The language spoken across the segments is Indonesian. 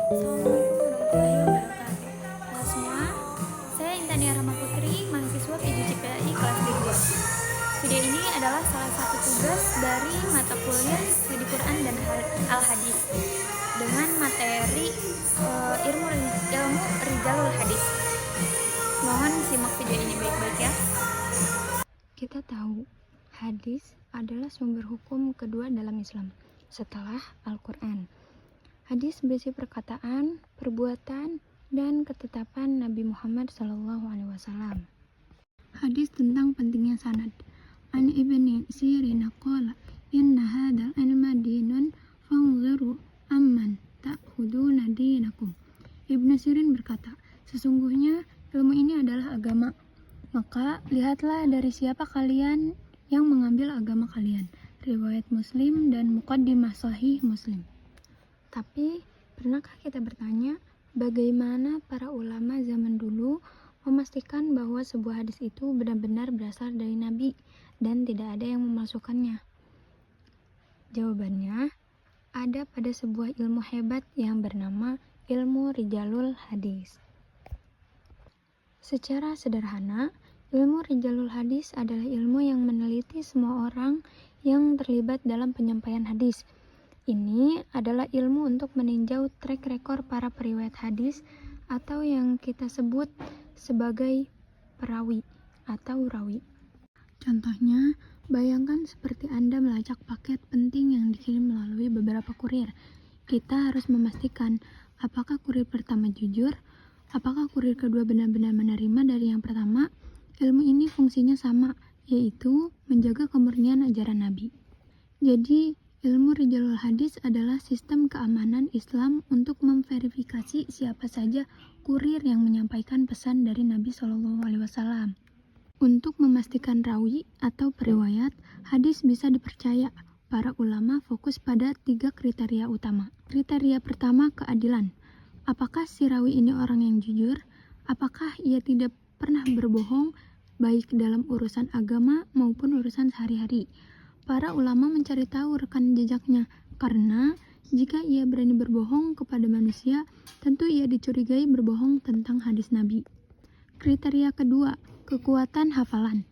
Assalamualaikum warahmatullahi wabarakatuh. Halo semua, saya Intania Rahma Putri, mahasiswa PJ CPAI kelas D2. Video ini adalah salah satu tugas dari mata kuliah Studi Quran dan Al-Hadis dengan materi ilmu Rijalul Hadis. Mohon simak video ini baik-baik ya. Kita tahu, hadis adalah sumber hukum kedua dalam Islam setelah Al-Quran. Hadis berisi perkataan, perbuatan, dan ketetapan Nabi Muhammad SAW. Hadis tentang pentingnya sanad. An Ibni Sirin qala, "Inna hadzal ilma dinun fanzuru amman ta'khuduna dinakum." Ibnu Sirin berkata, sesungguhnya ilmu ini adalah agama. Maka lihatlah dari siapa kalian yang mengambil agama kalian. Riwayat Muslim dan Muqaddimah Sahih Muslim. Tapi, pernahkah kita bertanya, bagaimana para ulama zaman dulu memastikan bahwa sebuah hadis itu benar-benar berasal dari Nabi dan tidak ada yang memasukkannya? Jawabannya, ada pada sebuah ilmu hebat yang bernama ilmu Rijalul Hadis. Secara sederhana, ilmu Rijalul Hadis adalah ilmu yang meneliti semua orang yang terlibat dalam penyampaian hadis. Ini adalah ilmu untuk meninjau track record para periwayat hadis atau yang kita sebut sebagai perawi atau rawi. Contohnya, bayangkan seperti Anda melacak paket penting yang dikirim melalui beberapa kurir. Kita harus memastikan apakah kurir pertama jujur, apakah kurir kedua benar-benar menerima dari yang pertama. Ilmu ini fungsinya sama, yaitu menjaga kemurnian ajaran Nabi. Jadi, ilmu Rijalul Hadis adalah sistem keamanan Islam untuk memverifikasi siapa saja kurir yang menyampaikan pesan dari Nabi SAW. Untuk memastikan rawi atau periwayat, hadis bisa dipercaya. Para ulama fokus pada 3 kriteria utama. Kriteria pertama, keadilan. Apakah si rawi ini orang yang jujur? Apakah ia tidak pernah berbohong, baik dalam urusan agama maupun urusan sehari-hari? Para ulama mencari tahu rekan jejaknya, karena jika ia berani berbohong kepada manusia, tentu ia dicurigai berbohong tentang hadis Nabi. Kriteria kedua, kekuatan hafalan.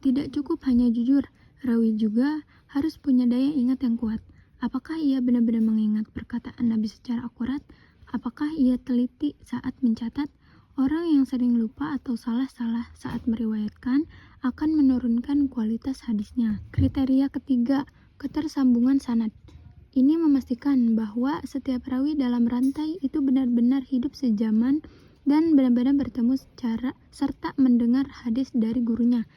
Tidak cukup hanya jujur, rawi juga harus punya daya ingat yang kuat. Apakah ia benar-benar mengingat perkataan Nabi secara akurat? Apakah ia teliti saat mencatat? Orang yang sering lupa atau salah-salah saat meriwayatkan akan menurunkan kualitas hadisnya. Kriteria ketiga, ketersambungan sanad. Ini memastikan bahwa setiap rawi dalam rantai itu benar-benar hidup sejaman dan benar-benar bertemu secara serta mendengar hadis dari gurunya.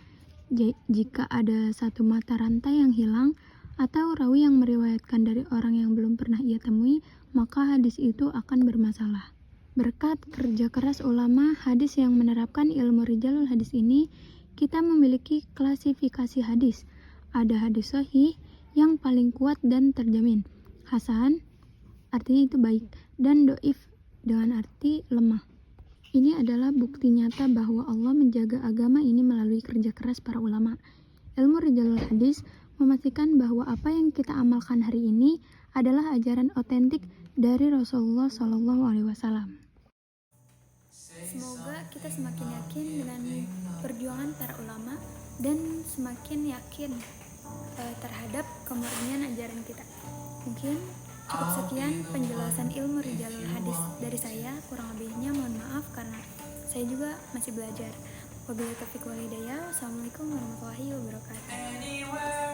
Jika ada satu mata rantai yang hilang atau rawi yang meriwayatkan dari orang yang belum pernah ia temui, maka hadis itu akan bermasalah. Berkat kerja keras ulama hadis yang menerapkan ilmu Rijalul Hadis ini, kita memiliki klasifikasi hadis. Ada hadis sahih yang paling kuat dan terjamin. Hasan, artinya itu baik, dan doif dengan arti lemah. Ini adalah bukti nyata bahwa Allah menjaga agama ini melalui kerja keras para ulama. Ilmu Rijalul Hadis memastikan bahwa apa yang kita amalkan hari ini adalah ajaran otentik dari Rasulullah SAW. Semoga kita semakin yakin dengan perjuangan para ulama dan semakin yakin terhadap kemurnian ajaran kita. Mungkin cukup sekian penjelasan ilmu Rijalul Hadis dari saya. Kurang lebihnya mohon maaf karena saya juga masih belajar. Wabillahi taufiq wal hidayah. Wassalamualaikum warahmatullahi wabarakatuh.